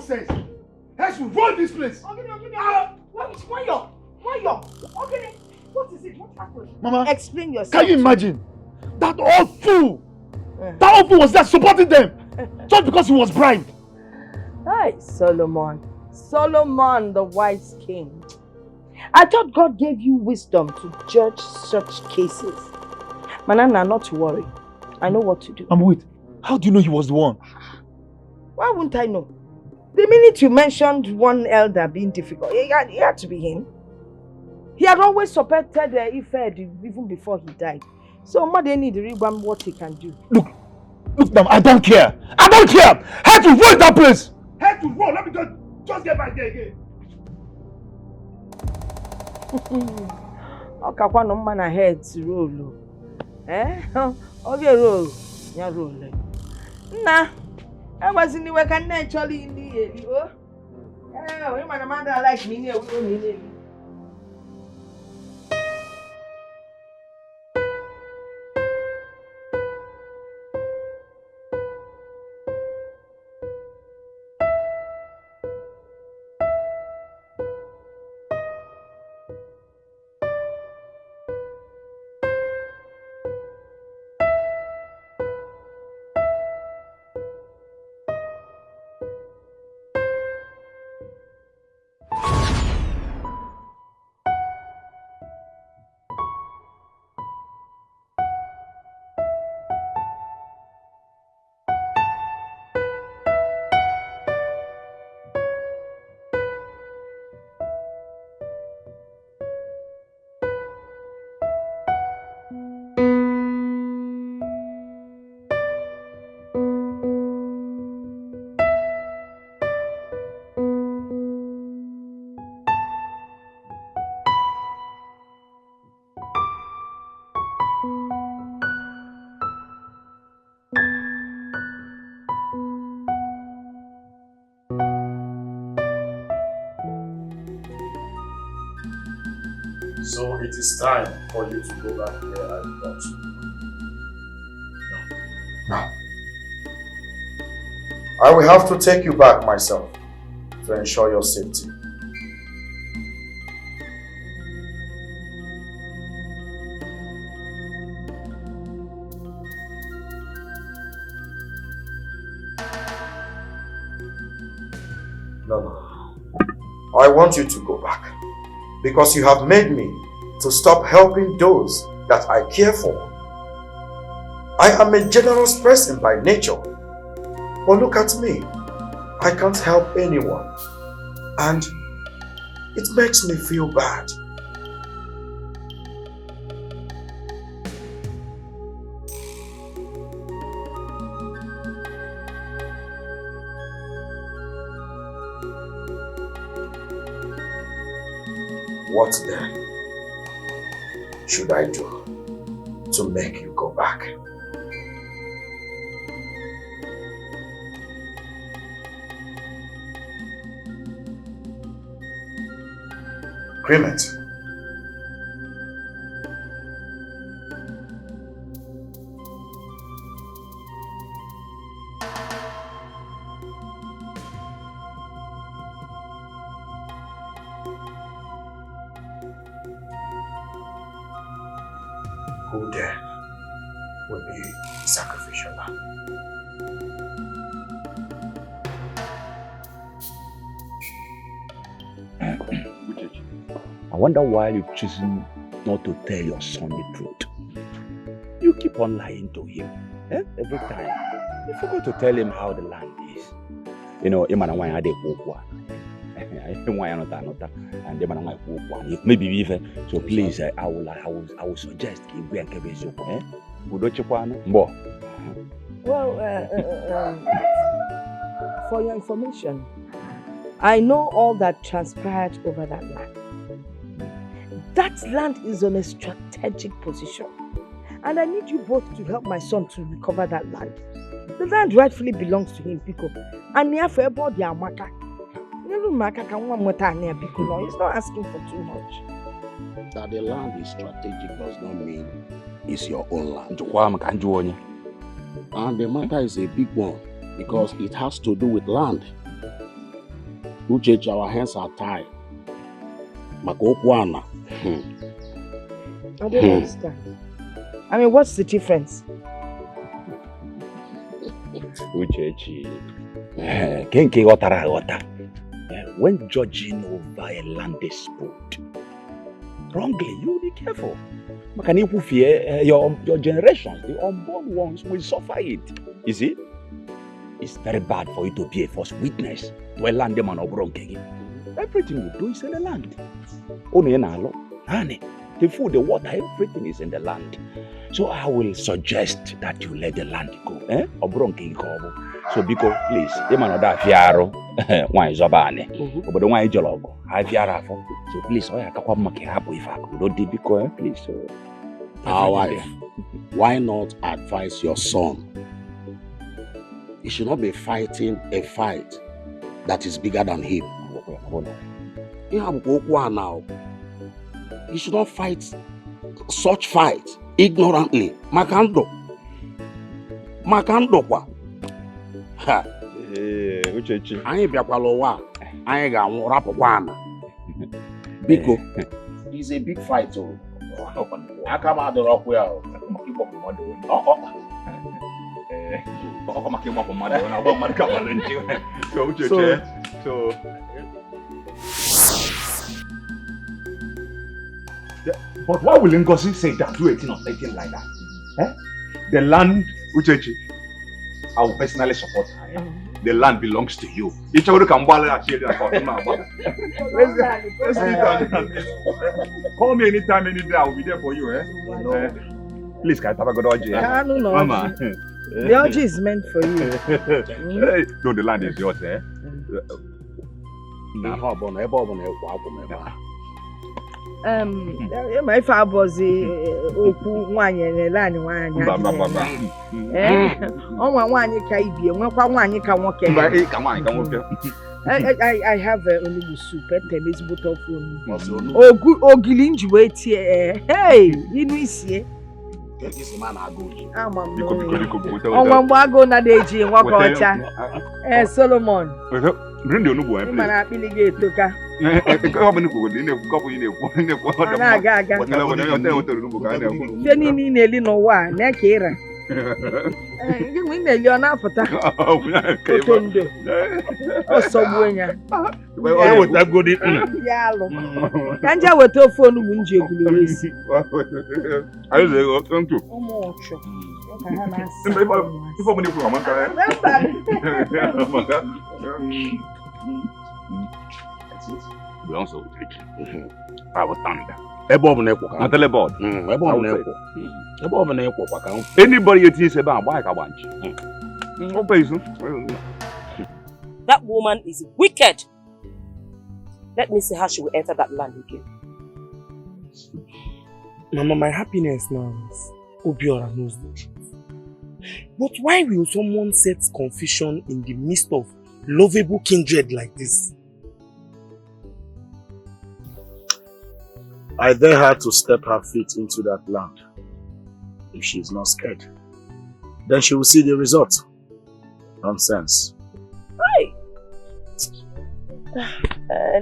nonsense. Let's roll this place. Why okay, what is it? What happened? Mama, explain yourself. Can you imagine? That old fool! That old fool was there supporting them! Just because he was bribed! Hi, Solomon. Solomon, the wise king. I thought God gave you wisdom to judge such cases. Manana, not to worry. I know what to do. Wait, how do you know he was the one? Why wouldn't I know? The minute you mentioned one elder being difficult, it had to be him. He had always supported Ife even before he died. So mother need to read what he can do. Look, ma'am, I don't care. I don't care. Head to roll that place. Head to roll. Let me just get back there again. Okay, one man ahead to roll. Eh? Okay, roll. Yeah, roll. Nah, I was in the work and naturally in the area. Oh, yeah, my mother like me. So it is time for you to go back where I brought you. No. I will have to take you back myself to ensure your safety. No. I want you to go back. Because you have made me to stop helping those that I care for. I am a generous person by nature. But look at me. I can't help anyone. And it makes me feel bad. What then should I do to make you go back? Cremate. Who then will be the sacrificial lamb? I wonder why you've chosen not to tell your son the truth. You keep on lying to him every time. You forgot to tell him how the land is. You know, maybe even so. Please, I will suggest give and Well, for your information, I know all that transpired over that land. That land is on a strategic position, and I need you both to help my son to recover that land. The land rightfully belongs to him, Pico. And near for about the Amaka. He's not asking for too much. That the land is strategic does not mean it's your own land. And the matter is a big one because it has to do with land. Uche, our hands are tied. Makokwana. I don't understand. I mean, what's the difference? Uchechi, Kenke Otara Ota. When judging over a land dispute, wrongly, you be careful. Your generations, the unborn ones, will suffer it. You see? It's very bad for you to be a false witness to a land man or bronking. Everything you do is in the land. Only in our honey, the food, the water, everything is in the land. So I will suggest that you let the land go. Or bronking cover. So because please, the man of that fiaro, one is obane, but the one is jologo. I fiara. So please, I can't make it happen if I could do because please. Our wife, why not advise your son? He should not be fighting a fight that is bigger than him. Now. He should not fight such fight ignorantly. Makando kwa. Ha. Uchechi. Anyị bịakwala ụwa, anyị ga-anwụ rapụkwana. Biko, it's a big fight. Aka m adọrọ ọkụ ya. But why will Ngozi say that, do 18 or 18 like that? The land, Uchechi, I will personally support her. The land belongs to you. Let's sit down. Call me anytime, any day. I will be there for you. Please, can I have a good orgy? No. Mama. The orgy is meant for you. No, the land is yours. My father was okwu nwanyị na-ele nwanyị. Nwanyi ka ibie, nwekwa nwanyị ka nwoke. I have only soup and tennis bottle for ogili nji wee tie. Hey, inu isie. This man ago. Ọnwa mgbe agụ na na-eji nwoke ọcha. Solomon. Bring the onugbu, please. Mana akpili ga-etoka. Aga. Ndị niile na-eli n'ụwa na-eke ịra. Ndị nwe na-eli ọ na-apụta. Oke ndo. Ọsọgbuo ya. Ya alụ. Ka nje weta ofe onugbu nji egwuregwu isi. Ụmụ ọchụ. Ka ha na-asị. Also, I was thunder. Anybody you think about why I want That woman is wicked. Let me see how she will enter that land again. Mama, my happiness now is Obiora knows the truth. But why will someone set confusion in the midst of lovable kindred like this? I dare her to step her feet into that land. If she is not scared, then she will see the result. Nonsense. Right.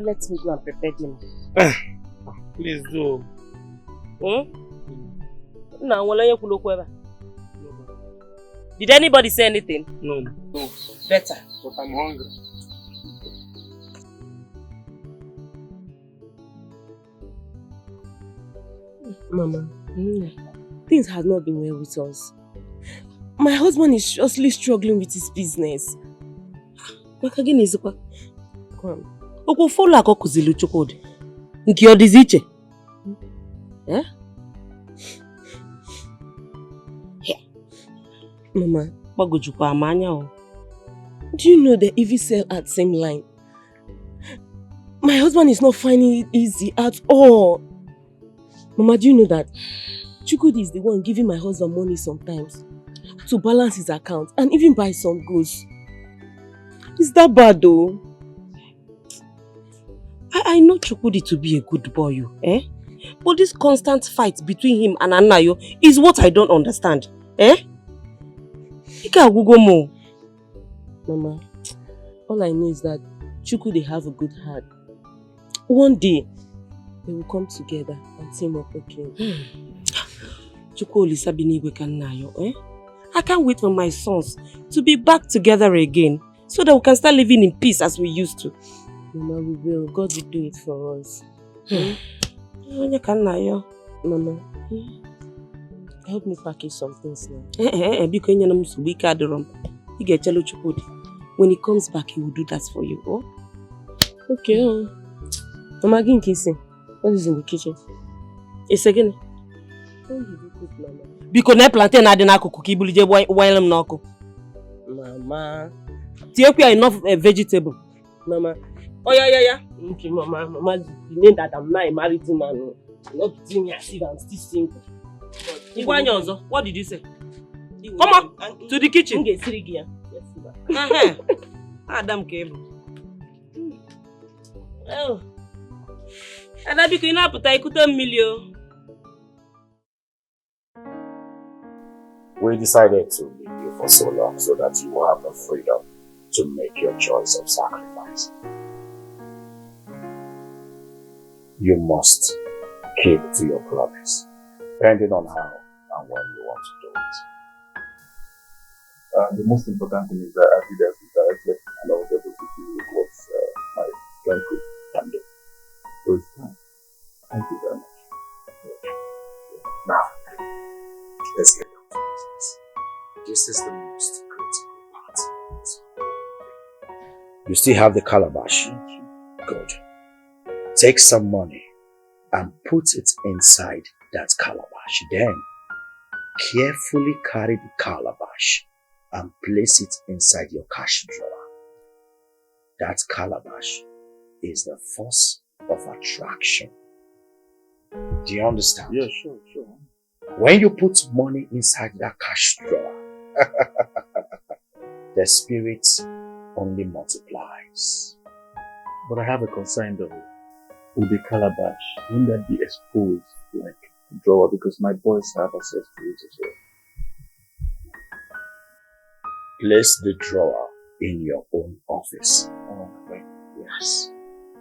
Let me go and prepare dinner. Please do. Did anybody say anything? No. Better. But I'm hungry. Mama, things have not been well with us. My husband is justly struggling with his business. Come on. Oko follow akoko zilu chokode. Nke your diziche. Eh? Mama, bagojukwa amanya o. Do you know they even sell at the same line? My husband is not finding it easy at all. Mama, do you know that Chukwudi is the one giving my husband money sometimes to balance his account and even buy some goods? Is that bad though? I know Chukwudi to be a good boy, eh? But this constant fight between him and Anayo is what I don't understand, eh? Mama, all I know is that Chukwu, they have a good heart. One day, they will come together and team up again. Chukwu Olisabinigwe Kanayo, eh? I can't wait for my sons to be back together again so that we can start living in peace as we used to. Mama, we will. God will do it for us. Mama, help me package some things now. When he comes back, he will do that for you. Oh? Okay. Mama, give kissing. What is in the kitchen? It's again. Don't you cook, Mama? Because na plantain na dey cook ibulije while I'm not cook. Mama, Ethiopia enough vegetable. Mama. Oh yeah. Okay, Mama. Mama, the name that I'm not a married man. Not between me and Steve, I'm still single. What did you say? Come on to the kitchen. Adam came. Oh. And I became up to take $1 million. We decided to leave you for so long so that you will have the freedom to make your choice of sacrifice. You must keep to your promise, depending on how and when you want to do it. The most important thing is that I did everything directly and I was able to do what my friend could handle. So it's fine. Thank you very much. Now, let's get down to business. This is the most critical part. You still have the calabash? Good. Take some money and put it inside that calabash. Then, carefully carry the calabash and place it inside your cash drawer. That calabash is the force of attraction. Do you understand? Yeah, sure. When you put money inside that cash drawer, the spirit only multiplies. But I have a concern though. With the calabash, wouldn't that be exposed like a drawer? Because my boys have access to it as well. Place the drawer in your own office. Oh, okay. Yes.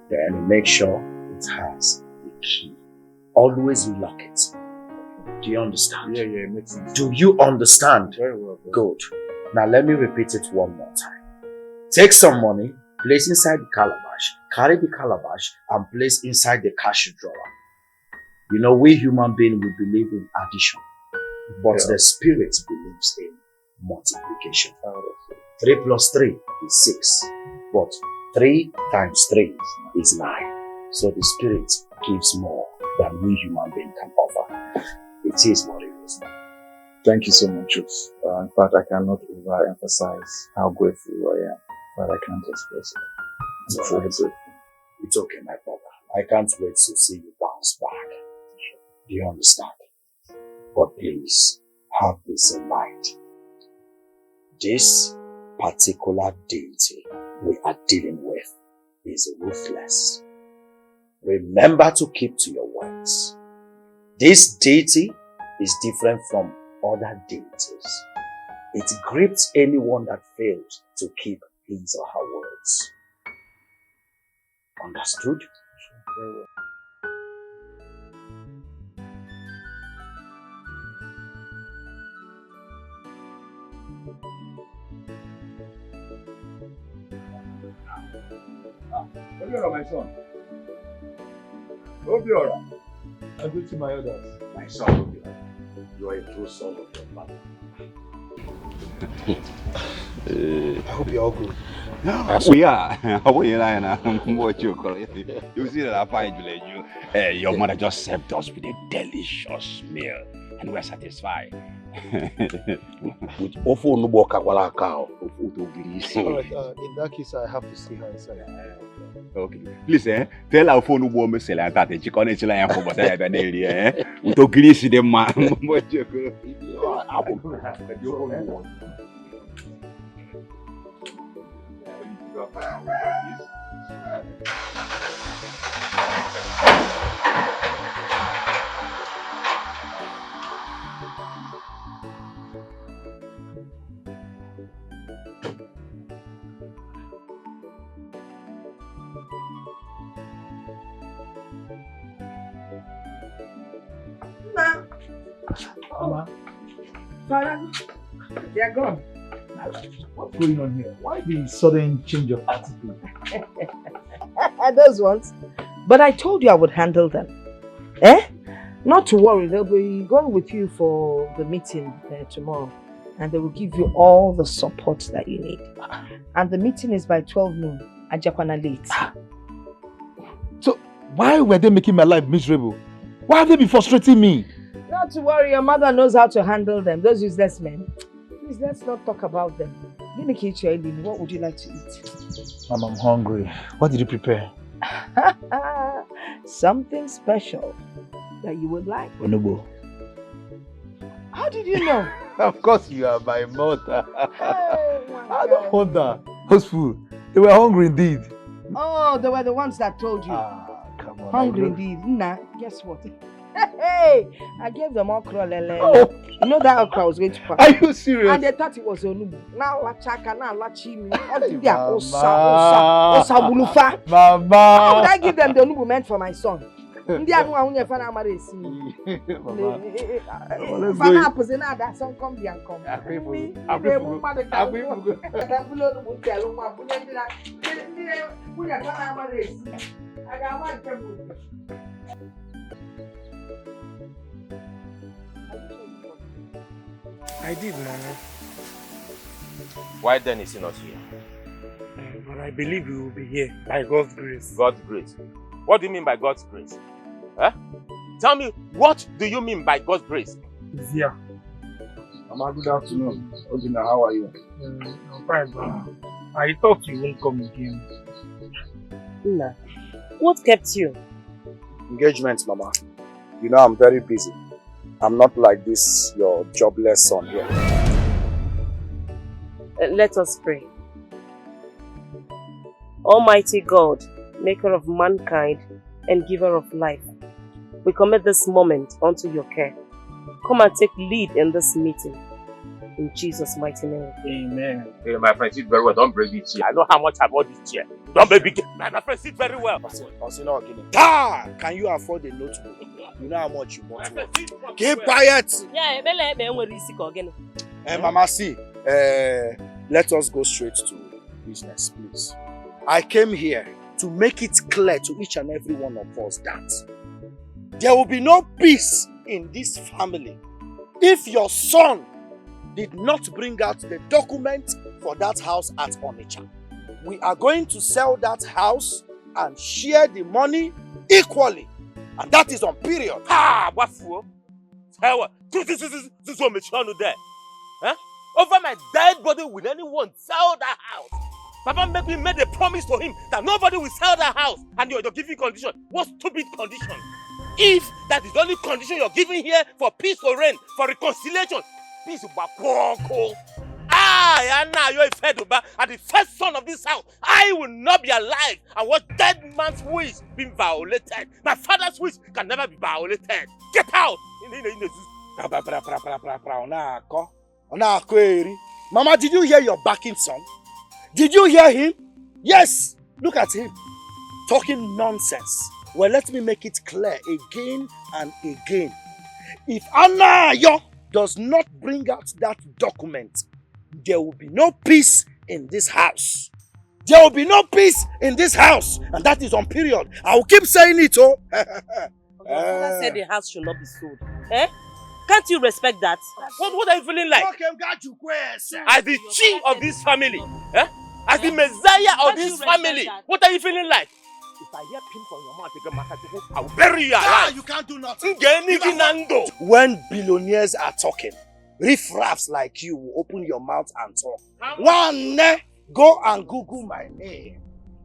Then make sure it has the key. Always lock it. Do you understand? Yeah, it makes sense. Do you understand? Very well. Good. Now let me repeat it one more time. Take some money, place inside the calabash, carry the calabash and place inside the cash drawer. You know, we human beings, we believe in addition, but the spirit believes in multiplication. 3 plus 3 is 6, but 3 times 3 is 9. So the spirit gives more than we human beings can offer. It is what it is. Thank you so much, Jokes. In fact, I cannot overemphasize how grateful I am, but I can't express it. I'm truly grateful. It's okay, my brother. I can't wait to see you bounce back. Do you understand? But please, have this in mind. This particular deity we are dealing with is ruthless. Remember to keep to your words. This deity is different from other deities. It grips anyone that fails to keep his or her words. Understood? Very well. Obiora, my son. Obiora. I go to my elders. My son, Obiora, you are a true son of your mother. I hope you're all good. We are. You see that I find you. Your mother just served us with a delicious meal, and we're satisfied. With awful no boka wala cow. Alright, in that case, I have to see her inside. Okay. Please, tell our phone who me sell that the chicken is like for but I have daily, We to grease the man. Mama, Father, they are gone. what's going on here? Why the sudden change of attitude? Those ones. But I told you I would handle them. Eh? Not to worry, they'll be going with you for the meeting tomorrow. And they will give you all the support that you need. And the meeting is by 12 noon at Japana late. So, why were they making my life miserable? Why have they been frustrating me? Not to worry, your mother knows how to handle them. Those useless men. Please, let's not talk about them. What would you like to eat? Mom, I'm hungry. What did you prepare? Something special that you would like. Onubo. How did you know? Of course you are my mother. Oh, I don't wonder. Those food, they were hungry indeed. Oh, they were the ones that told you. Come on. Hungry indeed. Nah, guess what? Hey, I gave them okra lele. Oh. You know that okra was going to pass. Are you serious? And they thought it was onubu. Now la chaka, now la chimi. All the Mama. osa bulufa. Mama. How would I give them the onubu meant for my son? Ndị anu ahunye fana amara esi. Fana apose na ada son come bi ankom. I did, Mama. Why then is he not here? But I believe he will be here by God's grace. God's grace? What do you mean by God's grace? Huh? Tell me, what do you mean by God's grace? He's here. Mama, good afternoon. Odina, how are you? I'm fine, Mama. I thought you won't come again. Nah. What kept you? Engagement, Mama. You know I'm very busy. I'm not like this, your jobless son here. Let us pray. Almighty God, maker of mankind and giver of life, we commit this moment unto your care. Come and take lead in this meeting. In Jesus' mighty name. Amen. Hey, my friend, sit very well. Don't break this chair. I know how much I bought this chair. Don't baby. My friend, sit very well. Can you afford a notebook? You know how much you bought. Keep quiet. Yeah, Ebere. Mama, see, let us go straight to business, please. I came here to make it clear to each and every one of us that there will be no peace in this family if your son did not bring out the document for that house at Onitsha. We are going to sell that house and share the money equally. And that is on period. Ah, what for? This is what I'm trying to do. Huh? Over my dead body, will anyone sell that house? Papa made a promise to him that nobody will sell that house. And you're giving condition. What stupid condition? If that is the only condition you're giving here for peace to reign, for reconciliation, peace will be you're a Feduba, and the first son of this house, I will not be alive. And what dead man's wish being violated, my father's wish can never be violated. Get out! Mama, did you hear your backing son? Did you hear him? Yes! Look at him. Talking nonsense. Well, let me make it clear again and again. If Anayo does not bring out that document, there will be no peace in this house. There will be no peace in this house. And that is on period. I will keep saying it, oh. Father said the house should not be sold. Eh? Can't you respect that? What are you feeling like? As the chief of this family, eh? As the messiah of this family, what are you feeling like? If I hear pin from your mouth, I will bury you alive. You can't do nothing. When billionaires are talking, riffraffs like you will open your mouth and talk. One, go and Google my name.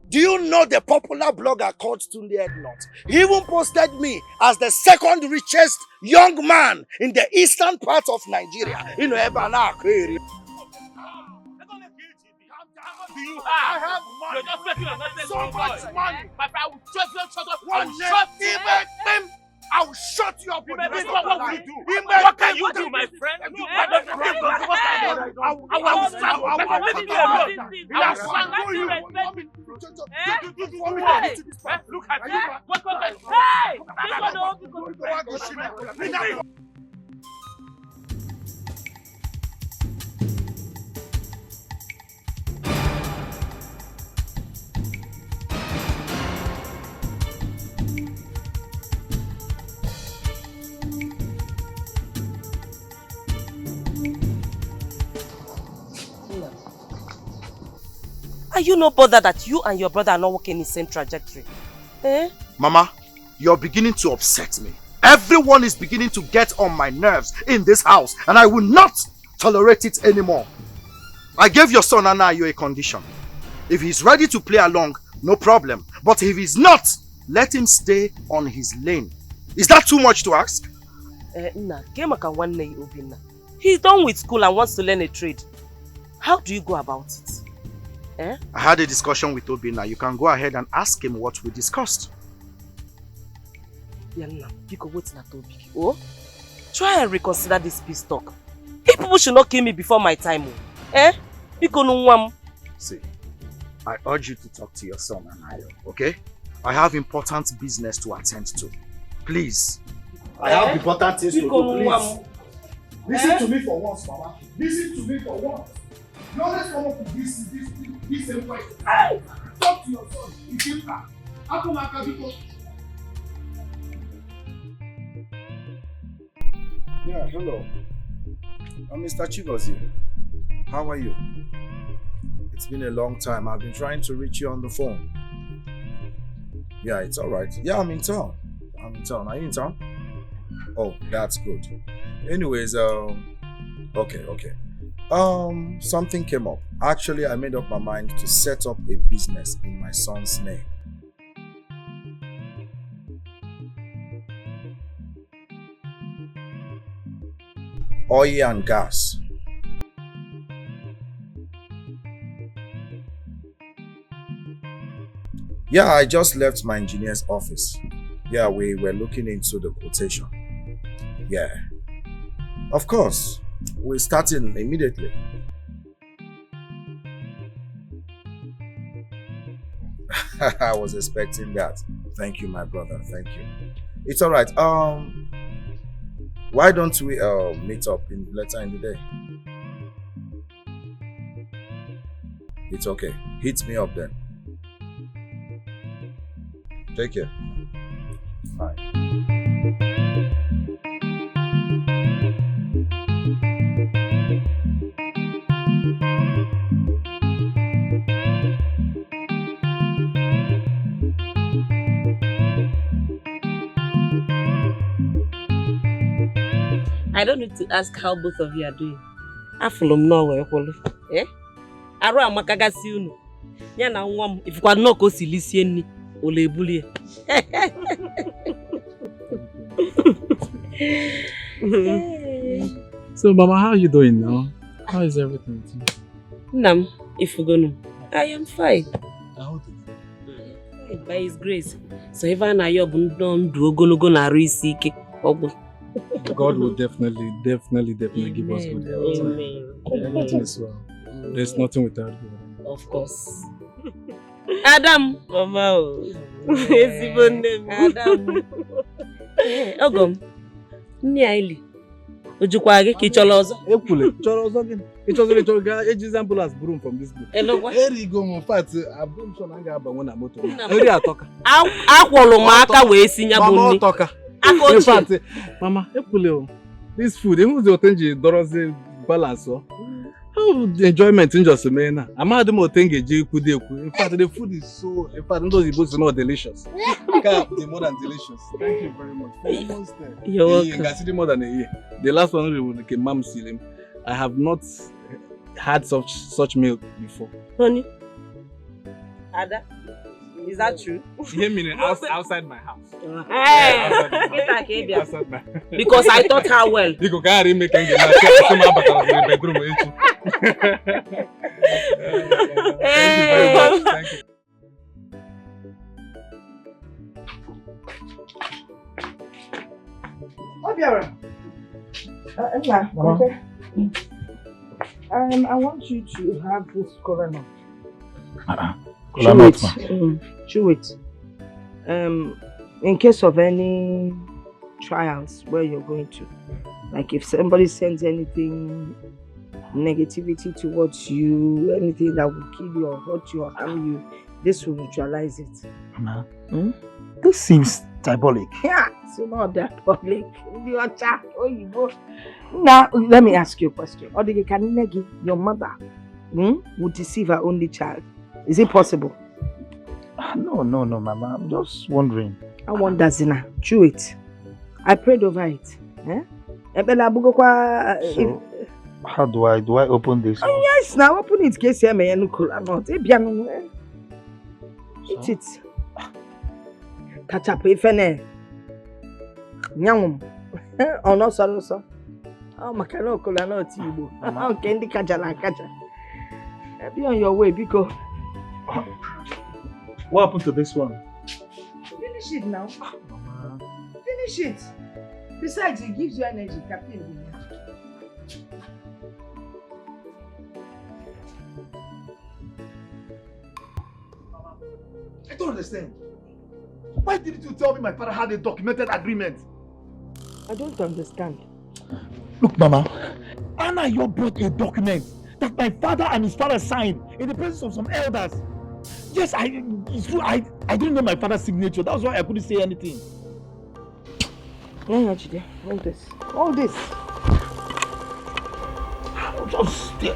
Do you know the popular blogger called Tonto Not? He even posted me as the second richest young man in the eastern part of Nigeria. You know, Ebere. Do you have? I have money. You're just making a so much money. But I will just shut up. I will shut you up. What will you do? What can you do, my friend? Look at you. Are you not bothered that you and your brother are not walking in the same trajectory? Eh? Mama, you're beginning to upset me. Everyone is beginning to get on my nerves in this house, and I will not tolerate it anymore. I gave your son Anayo a condition. If he's ready to play along, no problem. But if he's not, let him stay on his lane. Is that too much to ask? He's done with school and wants to learn a trade. How do you go about it? Eh? I had a discussion with Obina. You can go ahead and ask him what we discussed. Oh, try and reconsider this peace talk. You people should not kill me before my time. Eh? See, I urge you to talk to your son Anayo, okay? I have important business to attend to. Please. I have important things to do, please. Listen to me for once, Mama. Listen to me for once. You always come up with this same question. Hey! Talk to your son. It's impact. Yeah, hello. I'm Mr. Chigozie. How are you? It's been a long time. I've been trying to reach you on the phone. Yeah, it's alright. Yeah, I'm in town. Are you in town? Oh, that's good. Anyways, okay. Something came up. Actually, I made up my mind to set up a business in my son's name. Oil and gas. Yeah, I just left my engineer's office. Yeah, we were looking into the quotation. Yeah. Of course, we're starting immediately. I was expecting that. Thank you, my brother. Thank you. It's all right. Why don't we meet up later in the day? It's okay. Hit me up then. Take care. Bye. I don't need to ask how both of you are doing. Afulum no we kwolu. Eh? Aru amaka gasi unu. Ya na nwa m ifukwa no ko silisie nni ole ebulie. So Mama, how are you doing now? How is everything? Nam, ifugonu. I am fine. How by His grace. So if I na yo bu ndu ogologo na aru isi ike ogbu. God will definitely give us good health. Amen. Everything is well. There's nothing without God. Of course. Adam, Mama. Adam. Ogom. Nni aili. Ojukwa gi ki cholo ozo. Ekwule, cholo ozo gị. Ịchọziri chọrọ ga eji ambulance broom from this book. Eri go in fact, abum so na ga abanwe na moto. Eri atoka. Akwolu m aka wee sinya bụ nni. Mama atoka. In fact, Mama, ekwule, this food, who's the otenji dorozi balance? How the enjoyment in just a man. I'm not the motengi kudeku. In fact, the food is so. In fact, those are not delicious. They're more than delicious. Thank you very much. Almost there. You're welcome. You can see more than a year. The last one was like Mam Silim. I have not had such milk before. Honey, Ada. Is that true? Yeah, meaning outside my house. Hey! Outside my house. Because I taught her well. You can't make any bedroom. Thank you very much. Thank you. Ebere. Okay. I want you to have this coroner. Chew it. In case of any trials where you're going to, like if somebody sends anything negativity towards you, anything that will kill you or hurt you or harm you, this will neutralize it. Mama, this seems diabolic. Yeah, it's not diabolic. Now, let me ask you a question. Your mother would deceive her only child. Is it possible? No, Mama. I'm just wondering. I wonder, Zina. Chew it. I prayed over it. Eh? So, how do I open this? Oh, yes, now open it. Case here, may not. Eat it. Catch up if any. Nyam. Oh no, sorry. Oh, makano kola no tibo. Oh, candy kaja. Be on your way, because. What happened to this one? Finish it now. Finish it. Besides, it gives you energy, caffeine. I don't understand. Why didn't you tell me my father had a documented agreement? I don't understand. Look, Mama, Anna, you brought a document that my father and his father signed in the presence of some elders. Yes, it's true. I didn't know my father's signature. That was why I couldn't say anything. No, Jide, all this. Just stay.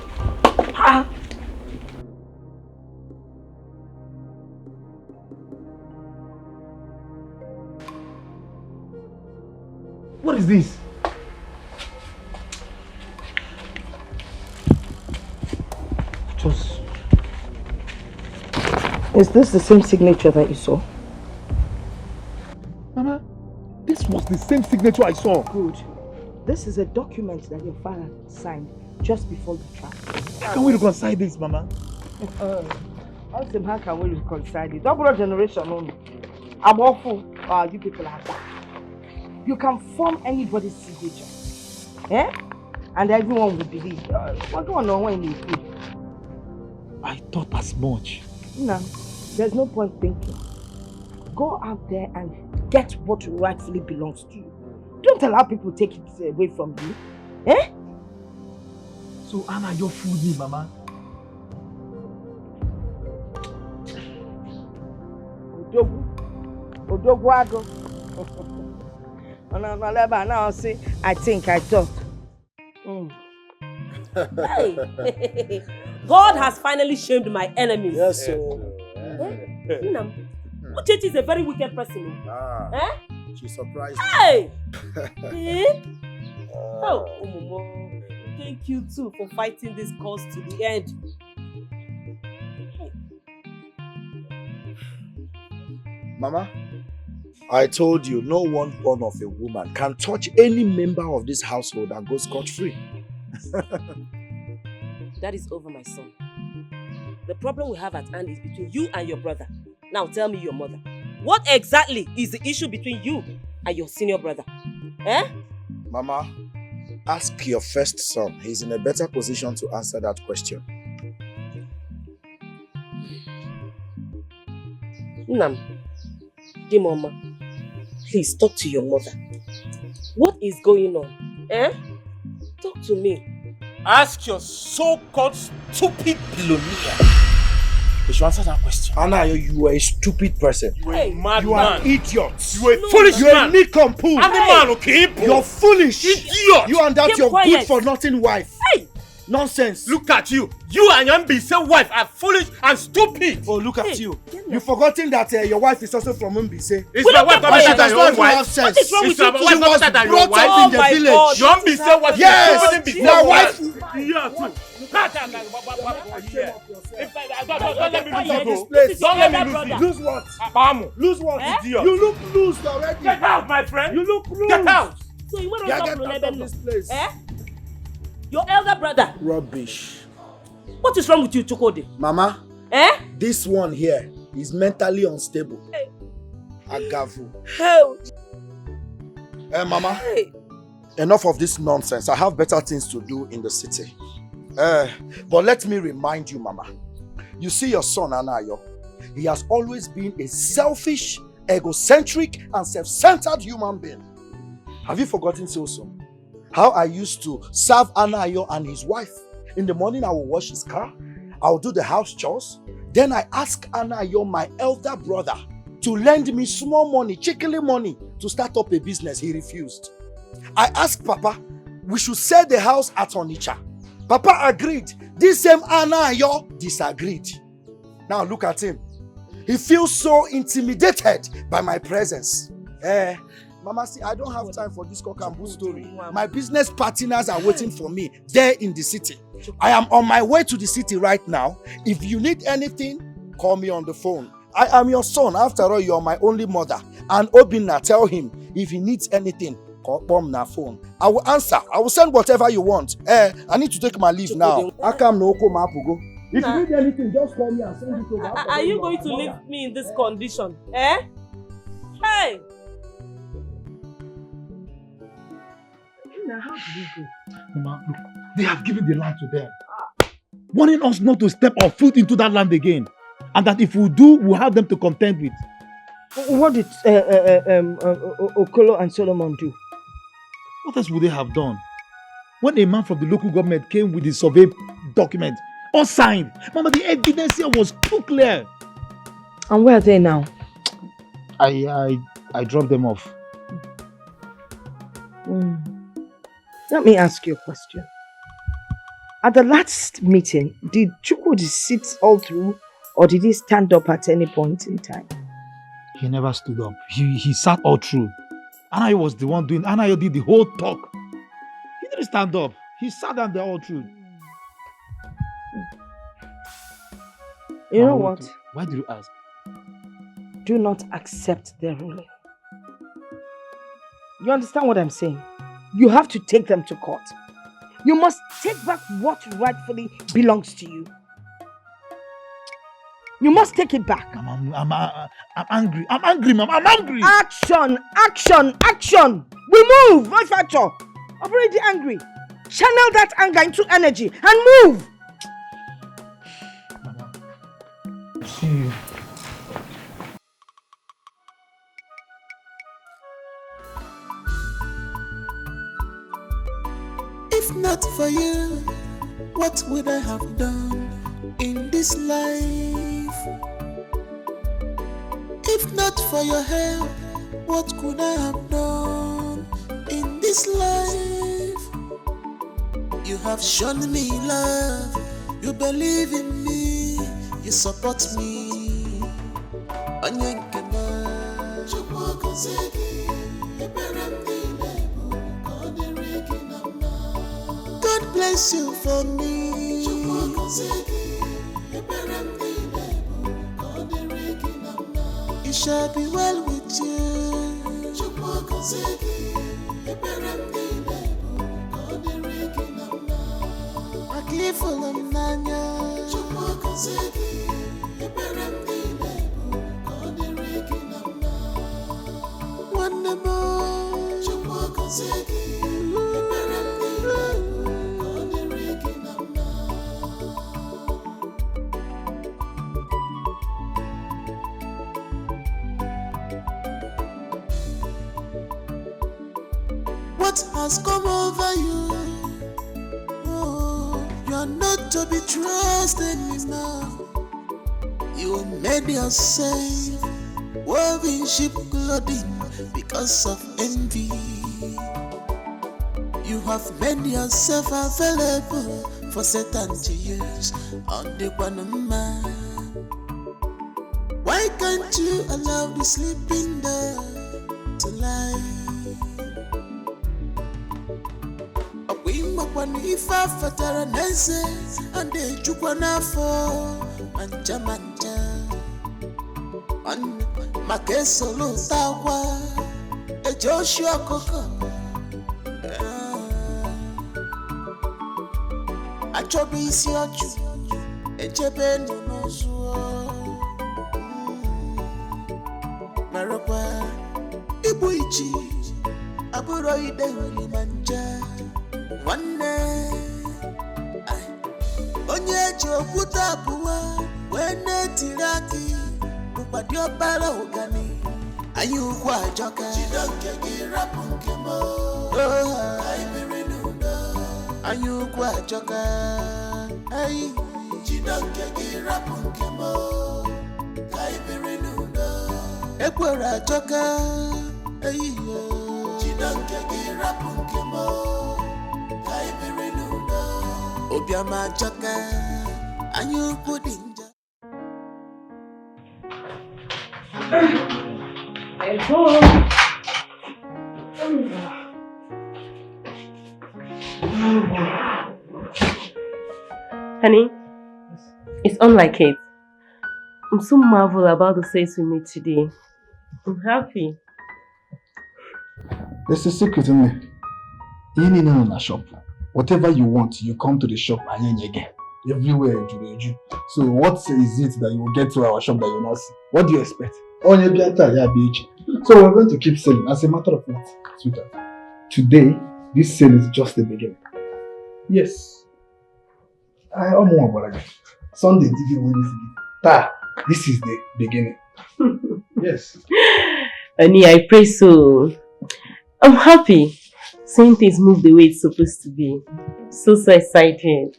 What is this? Is this the same signature that you saw? Mama, this was the same signature I saw. Good. This is a document that your father signed just before the trial. How can we reconcile this, Mama? How can we reconcile it? Double generation only. I'm awful. You people are that. You can form anybody's signature. Eh? And everyone will believe. What going on when you do? I thought as much. No, there's no point thinking. Go out there and get what rightfully belongs to you. Don't allow people to take it away from you. Eh? So Anna, you're fooling me, Mama. Odogwago. Now say, I think I thought. Hey. God has finally shamed my enemies. Yes, sir. Uchechi is a very wicked person. She surprised me. Hey! Oh, thank you too for fighting this cause to the end. Mama, I told you no one born of a woman can touch any member of this household and go scot-free. That is over, my son. The problem we have at hand is between you and your brother. Now tell me your mother. What exactly is the issue between you and your senior brother? Eh? Mama, ask your first son. He's in a better position to answer that question. Nam, Mama, please talk to your mother. What is going on? Eh? Talk to me. Ask your so-called stupid billionaire. You should answer that question. Anna, you are a stupid person. You are a mad You man. are an idiot. You are a foolish You are man. a nincompoop. I'm the man, okay? You're foolish. Idiot. You and that Keep your quiet. good for nothing wife. Hey! Nonsense. Look at you. You and your Mbise wife are foolish and stupid. Oh, look at you. You've forgotten that your wife is also from Mbise. Is my wife better than your own wife? What is wrong with you? Is my wife better than your wife? Brought up in the village. Your Mbise wife Yes. is My wife. Don't let me lose you, bro. Place. Don't let me lose you. Lose what? Bamu. Lose what? Idiot. You look loose already. Get out, my friend. You look loose. Get out. So you want to Get stop out of this place. Eh? Your elder brother. Rubbish. What is wrong with you, Chukode? Mama, Eh? this one here is mentally unstable. Hey. Agavu. Hell. Mama, Hey. enough of this nonsense. I have better things to do in the city. But let me remind you, Mama. You see your son, Anayo. He has always been a selfish, egocentric, and self-centered human being. Have you forgotten so soon? How I used to serve Anayo and his wife. In the morning, I will wash his car. I will do the house chores. Then I ask Anayo, my elder brother, to lend me small money, chickily money, to start up a business. He refused. I asked Papa, we should sell the house at Onitsha. Papa agreed. This same Anayo disagreed. Now look at him. He feels so intimidated by my presence. Mama, see, I don't have time for this cock and bull story. My business partners are waiting for me there in the city. I am on my way to the city right now. If you need anything, call me on the phone. I am your son. After all, you are my only mother. And Obinna, tell him if he needs anything, call me on phone. I will answer. I will send whatever you want. I need to take my leave now. Akam no oko mapugo. If you need anything, just call me and send it over. Are you going to leave me in this condition? Hey! How do you go? Mama, look, they have given the land to them, warning us not to step our foot into that land again, and that if we do, we'll have them to contend with. What did Okaro and Solomon do? What else would they have done? When a man from the local government came with the survey document, all signed, Mama, the evidence here was too clear. And where are they now? I dropped them off. Let me ask you a question. At the last meeting, did Chukwudi sit all through, or did he stand up at any point in time? He never stood up. He sat all through. Anayo was the one doing. Anayo did the whole talk. He didn't stand up. He sat down there all through. You know what? Why did you ask? Do not accept their ruling. You understand what I'm saying? You have to take them to court. You must take back what rightfully belongs to you. You must take it back. I'm angry. I'm angry, Mom. I'm angry. Action! Action! Action! We move! Manufacture! I'm already angry. Channel that anger into energy and move! Mama, see you. If not for you, what would I have done in this life? If not for your help, what could I have done in this life? You have shown me love, you believe in me, you support me. God bless you for me. It shall be well with you. One more. What has come over you? Oh, you are not to be trusted anymore. You made yourself wearing sheep clothing because of envy. You have made yourself available for Satan to use on the one man. Why can't you allow the sleeping dog to lie? Ifa fatara nese ande chukwana fo manja an makeso lo tawa e Joshua koko achobi isi oju e jebe no zuo marokwa ibu ichi aburo ide holi manja one day, onye ji okwute abụọ wee na-etiraki ụkpadi ọbara ụgani anyị ukwu ajọka jide nke gị rapụ nke m anyị biri n'udo anyị ukwu ajọka anyị jide nke gị rapụ nke m anyị biri n'udo ekwere ajọka anyị jide nke gị rapụ nke m Obiama Jaka, and you put in. I'm home. Honey, it's unlike it. I'm so marveled about the sales we made today. I'm happy. There's a secret in there. You need in a shop. Whatever you want, you come to the shop and you get everywhere. So what is it that you will get to our shop that you will not see? What do you expect? So we're going to keep selling. As a matter of fact, sweetheart, today this sale is just the beginning. Yes. I don't know about it. Sunday, this is the beginning. Yes. Ani, I pray so. I'm happy. Seeing things move the way it's supposed to be. So excited.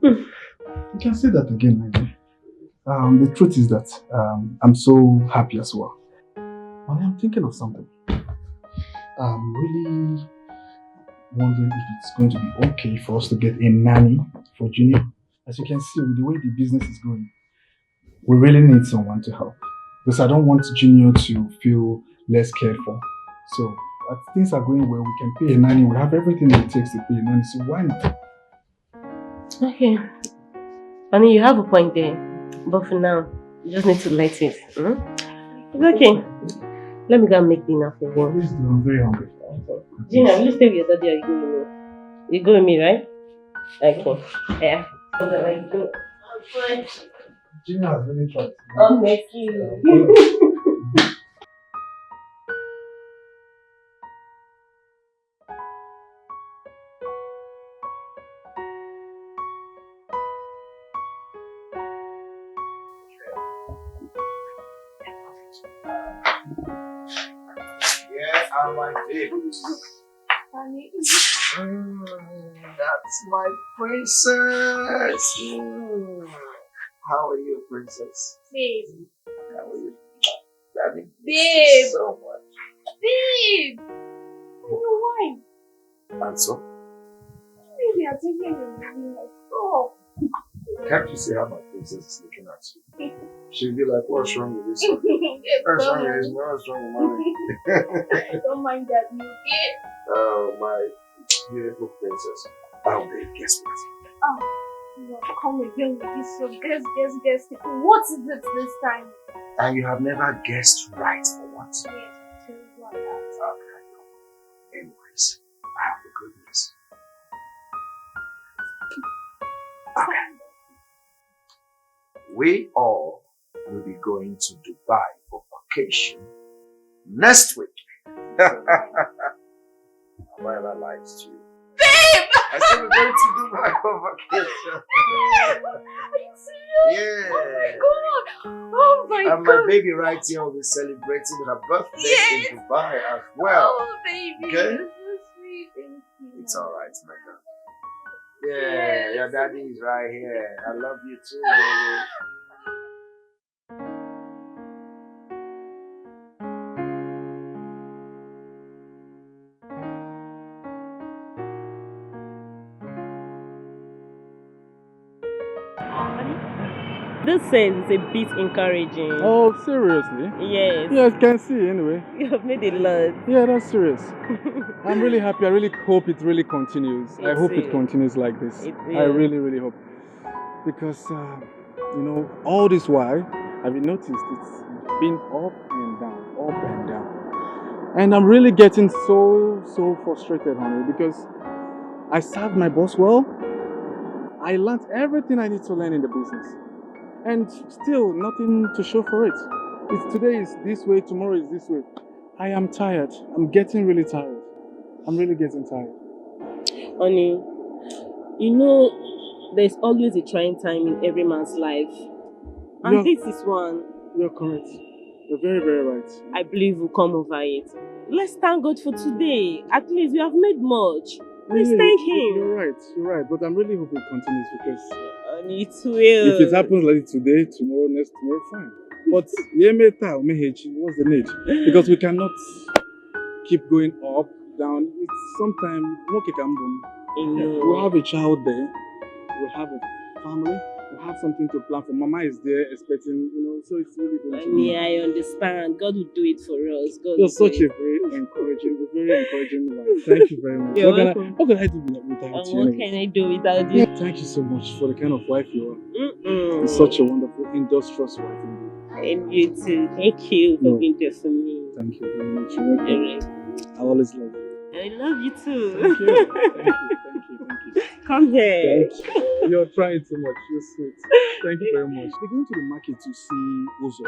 You can say that again, my dear. The truth is that I'm so happy as well. But I'm thinking of something. I'm really wondering if it's going to be okay for us to get a nanny for Junior. As you can see, with the way the business is going, we really need someone to help. Because I don't want Junior to feel less cared for. So, as things are going well, we can pay a nanny. We have everything it takes to pay a nanny. So why not? Okay. Honey, you have a point there. But for now, you just need to let it. It's okay. Let me go and make dinner for you. Please do. I'm very hungry. Gina, will you stay with your daddy or you go with me? You go with me, right? Okay. Yeah. I'm go. Gina has really tried. Oh, thank you. Yeah, I like it. Honey. That's my princess. How are you, princess? Babe. How are you? Daddy. Babe. So much. Babe. Why? And so? Baby, I'm taking you. Oh. Can't you see how my princess is looking at you? She'll be like, what's wrong with this one? What's wrong with this one? What's wrong with mommy? Don't mind that, you okay? Oh, my beautiful princess. Oh, babe, guess what? Oh, you have come again with this. So guess. What is it this time? And you have never guessed right for once. Yes, tell me what that. Okay. Anyways, I have the good news. Okay. We all will be going to Dubai for vacation next week. Have I ever lied to you? Babe! I said we're going to Dubai for vacation. Are you serious? Yeah. Oh my God. And my baby right here will be celebrating her birthday in Dubai as well. Oh, baby. Okay? That's so sweet. Thank you. It's alright, my girl. Yeah, your daddy is right here. I love you too, baby. This sense is a bit encouraging. Oh, seriously? Yes. Yeah, I can see anyway. You have made a lot. Yeah, that's serious. I'm really happy. I really hope it really continues. I hope it continues like this. I really hope. Because, you know, all this while, I've noticed it's been up and down. And I'm really getting so frustrated, honey, because I served my boss well. I learned everything I need to learn in the business. And still nothing to show for it. Today is this way, tomorrow is this way. I am tired. I'm getting really tired. I'm really getting tired. Honey, you know, there's always a trying time in every man's life. And this is one. You're correct. You're very right. I believe we'll come over it. Let's thank God for today. At least we have made much. Let's thank Him. You're right. But I'm really hoping it continues because it will. If it happens like today, tomorrow, fine. But what's the need? Because we cannot keep going up, down. It's sometimes we have a child there, we have a family, we have something to plan for. Mama is there expecting, so it's really going to be. Yeah, I understand. God will do it for us. God You're such a very encouraging wife. Thank you very much. You're What welcome. can I do without you? What can I do without you? Thank you so much for the kind of wife you are. You're such a wonderful, industrious wife indeed. And you too. Thank you for being there for me. Thank you very much. You're welcome. I always love you. I love you too. Thank you. Come here. Thank you. You're trying too much. You're sweet. Thank you very much. We're going to the market to see Ozo.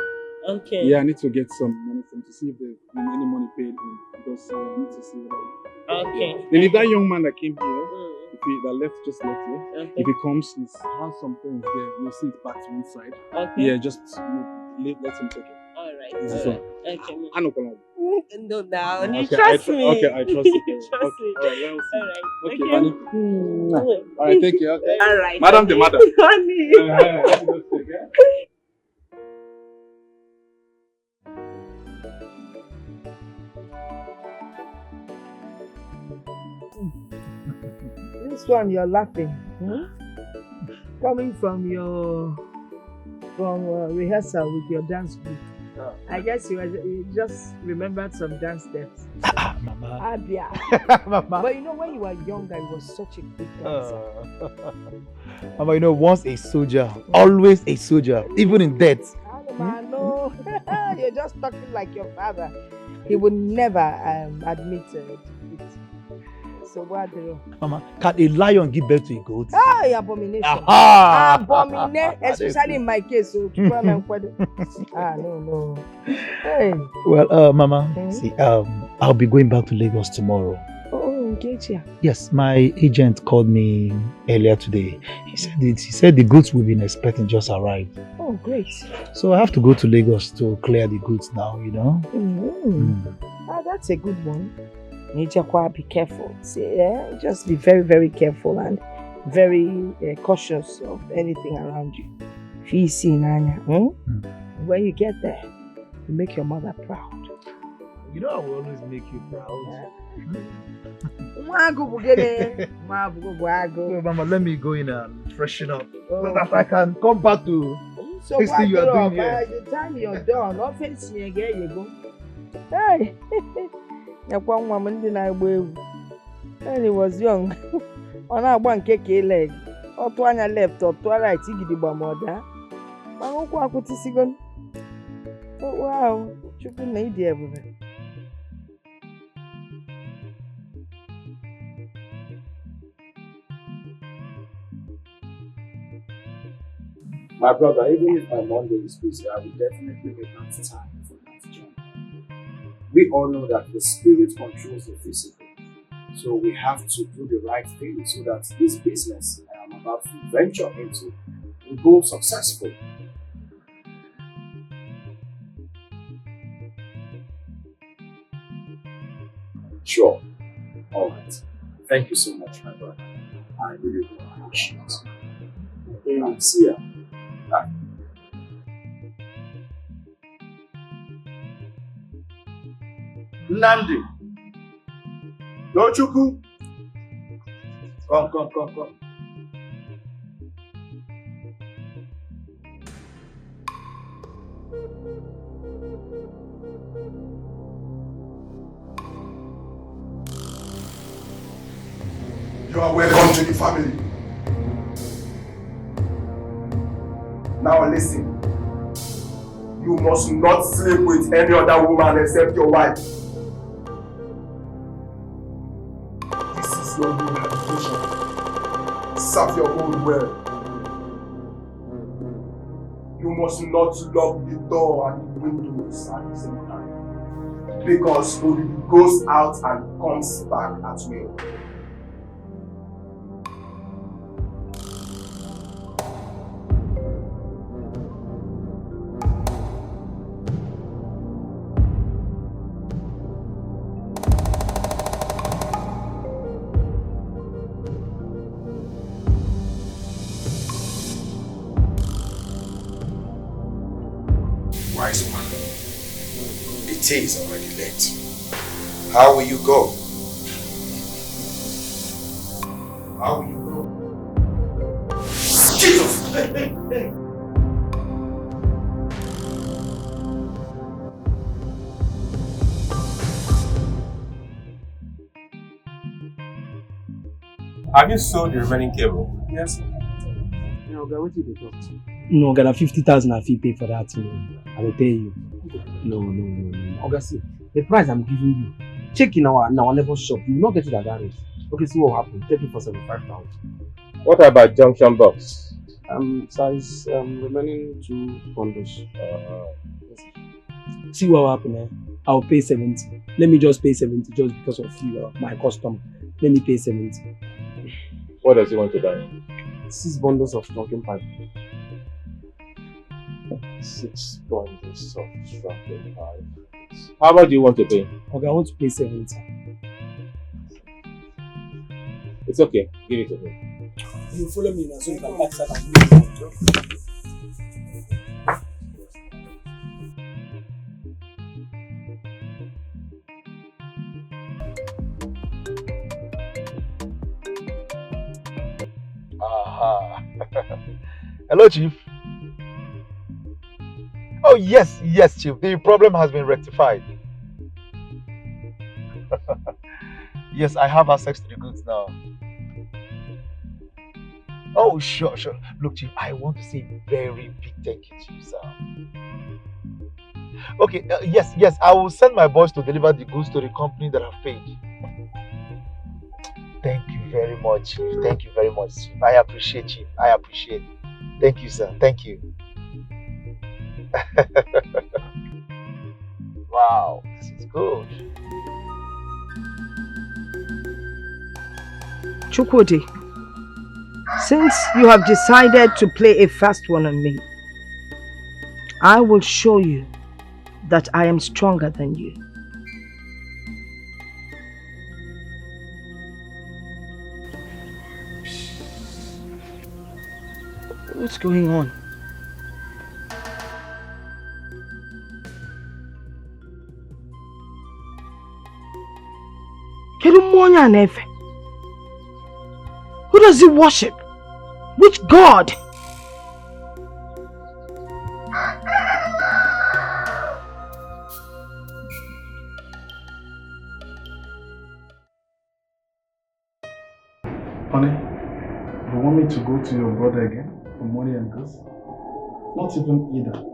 Okay. Yeah, I need to get some money from to see if there's been any money paid in because I need to see that. Okay. Then if that young man that came here, just left here, okay. If he comes, he has some things there. You'll see it back to one side. Okay. Yeah, just let him take it. Alright. This is all. Okay. I know. No, now you Okay, trust me. Okay, I trust you. You trust me. Alright, let's see. Alright. Okay, Manny. Alright, thank you. Okay. Alright. Madam the mother. Honey. This one you're laughing. Coming from rehearsal with your dance group. I guess you just remembered some dance steps. Mama. Abia. Mama. But when you were younger, you were such a good dancer. Mama, once a soldier, always a soldier, even in death. No, you're just talking like your father. He would never admit defeat. So what do you? Mama, can a lion give birth to a goat? Abomination. Abomination, especially in my case. So, no. Hey. Well, Mama, see, I'll be going back to Lagos tomorrow. Oh, Nkechi. Yes, my agent called me earlier today. He said the goods we've been expecting just arrived. Oh, great. So I have to go to Lagos to clear the goods now, That's a good one. Be careful. Just be very, very careful and very cautious of anything around you. When you get there, you make your mother proud. You know I will always make you proud. Mama, let me go in and freshen up so that I can come back to this thing you are doing here. By the time you're done, not facing again, you go. Hey! When he was young, on our one cake leg, or to anya left or to right, he did the mother. Oh wow, you couldn't need the everywhere. My brother, even if my Monday is busy, I will definitely make out time for that job. We all know that the spirit controls the physical. So we have to do the right thing so that this business I am about to venture into will go successful. Sure. All right. Thank you so much, my brother. I really do appreciate it. Okay, see ya. Bye. Nnamdi. Nochukwu. Come. You are welcome to the family. Now listen. You must not sleep with any other woman except your wife. This is your new habitation. Serve your own well. You must not lock the door and the windows at the same time. Because Obi goes out and comes back at will. It is already late. How will you go? How will you go? Jesus! Have you sold the remaining cable? Yes. No, Oga, what did they talk to? No, Oga, 50,000 I fee pay for that thing. I will tell you. No. Oga, see, the price I'm giving you, check in our level shop. You will not get it at that rate. Okay, see what happened. Take it for 75,000. What about junction box? Size remaining 2 bundles. Yes. See what will happen, eh? I'll pay 70. Let me just pay 70 just because of you, my customer. Let me pay 70. What does he want to buy? 6 bundles of stocking pipe. 6 bundles of stocking pipe. How much do you want to pay? Okay, I want to pay 70. It's okay. Give it to me. You follow me now so you can back that. Hello, Chief. Oh, yes, Chief. The problem has been rectified. Yes, I have access to the goods now. Oh, sure. Look, Chief, I want to say a very big thank you to you, sir. Okay, yes, I will send my boys to deliver the goods to the company that have paid. Thank you very much, Chief. Thank you very much, Chief. I appreciate, Chief. Thank you, sir. Thank you. Wow, this is good. Chukwudi, since you have decided to play a fast one on me, I will show you that I am stronger than you. What's going on? Who does he worship? Which god? Honey, you want me to go to your brother again for money and goods? Not even either.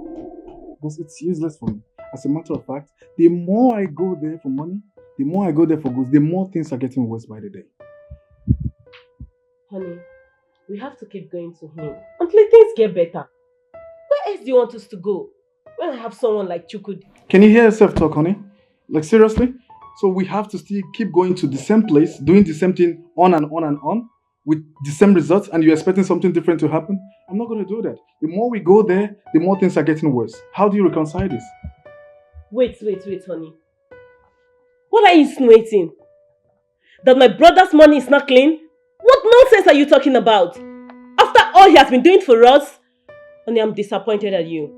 Because it's useless for me. As a matter of fact, the more I go there for money, the more I go there for goods, the more things are getting worse by the day. Honey, we have to keep going to him until things get better. Where else do you want us to go when I have someone like Chukwudi? Can you hear yourself talk, honey? Like, seriously? So we have to still keep going to the same place, doing the same thing on and on with the same results, and you're expecting something different to happen? I'm not going to do that. The more we go there, the more things are getting worse. How do you reconcile this? Wait, honey. What are you insinuating? That my brother's money is not clean? What nonsense are you talking about? After all he has been doing for us? Honey, I'm disappointed at you.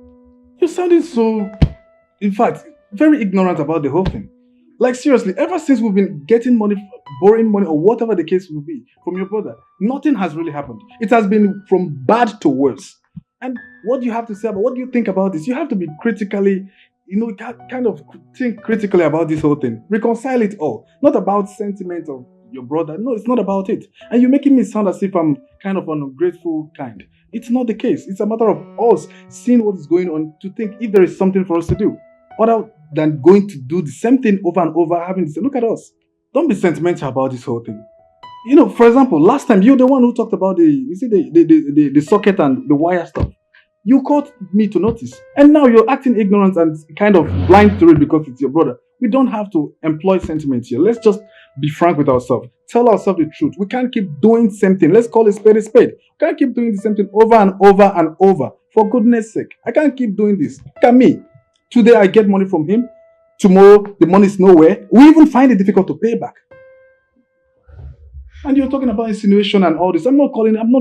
You're sounding so, in fact, very ignorant about the whole thing. Like, seriously, ever since we've been getting money, borrowing money, or whatever the case will be from your brother, nothing has really happened. It has been from bad to worse. And what do you have to say about, what do you think about this? You have to be critically, kind of think critically about this whole thing. Reconcile it all. Not about sentiment of your brother. No, it's not about it. And you're making me sound as if I'm kind of an ungrateful kind. It's not the case. It's a matter of us seeing what is going on to think if there is something for us to do. Other than going to do the same thing over and over, having to say, look at us. Don't be sentimental about this whole thing. For example, last time you're the one who talked about the socket and the wire stuff. You called me to notice. And now you're acting ignorant and kind of blind to it because it's your brother. We don't have to employ sentiment here. Let's just be frank with ourselves. Tell ourselves the truth. We can't keep doing the same thing. Let's call a spade a spade. We can't keep doing the same thing over and over and over. For goodness sake. I can't keep doing this. Look at me. Today I get money from him. Tomorrow the money is nowhere. We even find it difficult to pay back. And you're talking about insinuation and all this. I'm not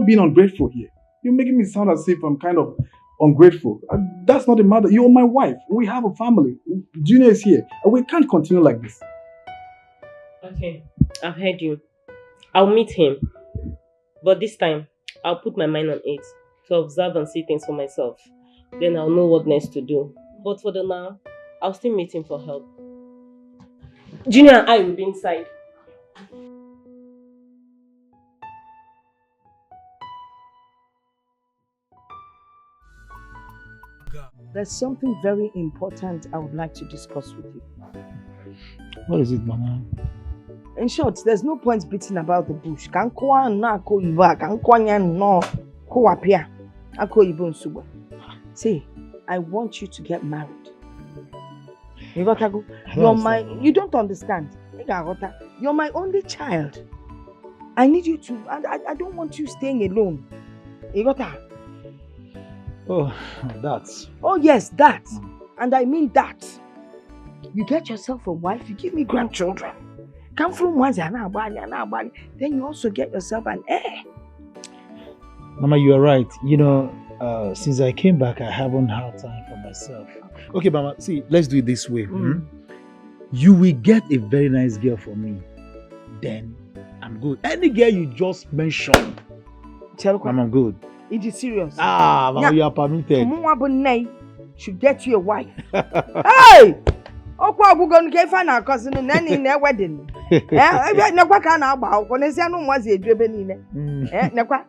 being ungrateful here. You're making me sound as if I'm kind of ungrateful. That's not the matter. You're my wife. We have a family. Junior is here. We can't continue like this. Okay, I've heard you. I'll meet him. But this time, I'll put my mind on it. to observe and see things for myself. Then I'll know what next to do. But for the now, I'll still meet him for help. Junior and I will be inside. There's something very important I would like to discuss with you. What is it, Mama? In short, there's no point beating about the bush. See, I want you to get married. You don't understand. You're my only child. I need you to, I don't want you staying alone. Oh, that. Oh yes, that. And I mean that. You get yourself a wife, you give me grandchildren. Come from then you also get yourself an heir. Mama, you are right. You know, since I came back, I haven't had time for myself. Okay, Mama, see, let's do it this way. You will get a very nice girl for me. Then I'm good. Any girl you just mentioned, Mama, I'm good. It is serious. Mama, you are permitted. Should get you a wife. Hey! Okwa bugon ke fa na cousin na ni na wedding. Nekwa ka na agba akwụkwọ n'esia no mwazi edwebe niile. Nekwa.